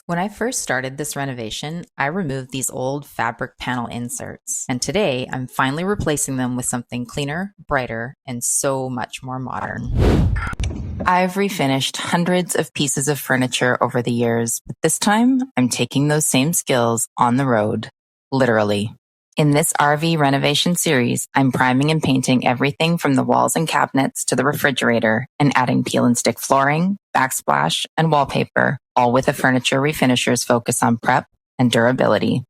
When I first started this renovation, I removed these old fabric panel inserts, and today I'm finally replacing them with something cleaner, brighter, and so much more modern. I've refinished hundreds of pieces of furniture over the years, but this time I'm taking those same skills on the road, literally. In this RV renovation series, I'm priming and painting everything from the walls and cabinets to the refrigerator and adding peel and stick flooring, backsplash, and wallpaper, all with a furniture refinisher's focus on prep and durability.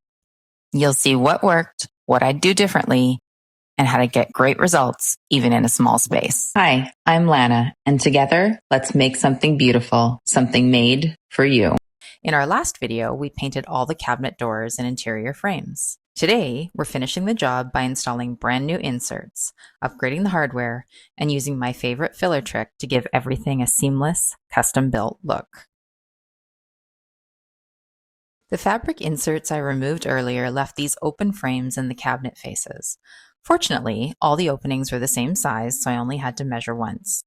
You'll see what worked, what I'd do differently, and how to get great results even in a small space. Hi, I'm Lana, and together, let's make something beautiful, something made for you. In our last video, we painted all the cabinet doors and interior frames. Today, we're finishing the job by installing brand new inserts, upgrading the hardware, and using my favorite filler trick to give everything a seamless, custom-built look. The fabric inserts I removed earlier left these open frames in the cabinet faces. Fortunately, all the openings were the same size, so I only had to measure once.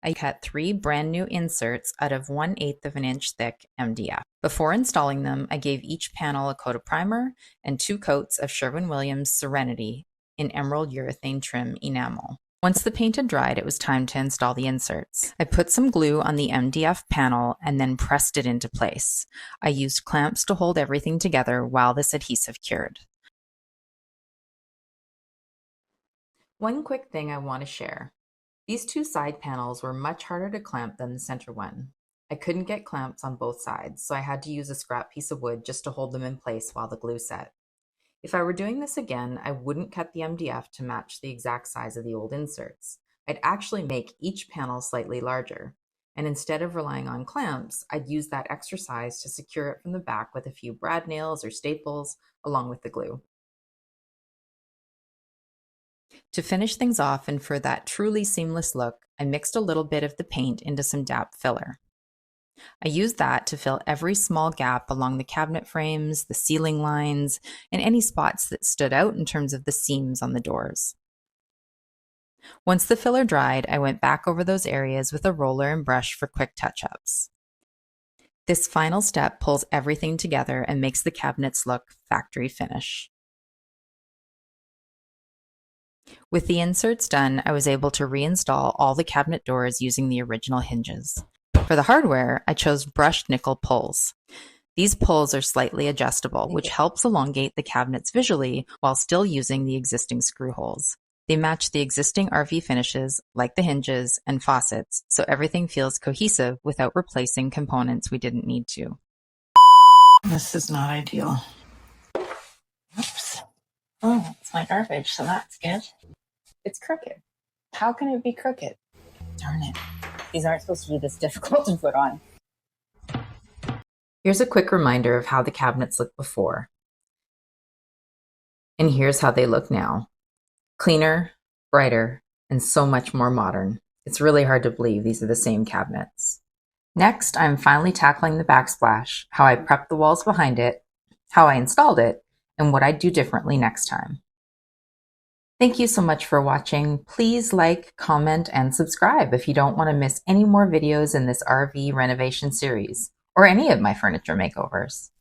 I cut 3 brand new inserts out of 1/8 of an inch thick MDF. Before installing them, I gave each panel a coat of primer and 2 coats of Sherwin-Williams Serenity in emerald urethane trim enamel. Once the paint had dried, it was time to install the inserts. I put some glue on the MDF panel and then pressed it into place. I used clamps to hold everything together while this adhesive cured. One quick thing I want to share. These 2 side panels were much harder to clamp than the center one. I couldn't get clamps on both sides, so I had to use a scrap piece of wood just to hold them in place while the glue set. If I were doing this again, I wouldn't cut the MDF to match the exact size of the old inserts. I'd actually make each panel slightly larger, and instead of relying on clamps, I'd use that extra size to secure it from the back with a few brad nails or staples along with the glue. To finish things off and for that truly seamless look, I mixed a little bit of the paint into some DAP filler. I used that to fill every small gap along the cabinet frames, the ceiling lines, and any spots that stood out in terms of the seams on the doors. Once the filler dried, I went back over those areas with a roller and brush for quick touch-ups. This final step pulls everything together and makes the cabinets look factory finish. With the inserts done, I was able to reinstall all the cabinet doors using the original hinges. For the hardware, I chose brushed nickel pulls. These pulls are slightly adjustable, which helps elongate the cabinets visually while still using the existing screw holes. They match the existing RV finishes, like the hinges and faucets, so everything feels cohesive without replacing components we didn't need to. This is not ideal. Oops. Oh, it's my garbage, so that's good. It's crooked. How can it be crooked? Darn it. These aren't supposed to be this difficult to put on. Here's a quick reminder of how the cabinets looked before. And here's how they look now. Cleaner, brighter, and so much more modern. It's really hard to believe these are the same cabinets. Next, I'm finally tackling the backsplash, how I prepped the walls behind it, how I installed it, and what I'd do differently next time. Thank you so much for watching. Please like, comment, and subscribe if you don't want to miss any more videos in this RV renovation series, or any of my furniture makeovers.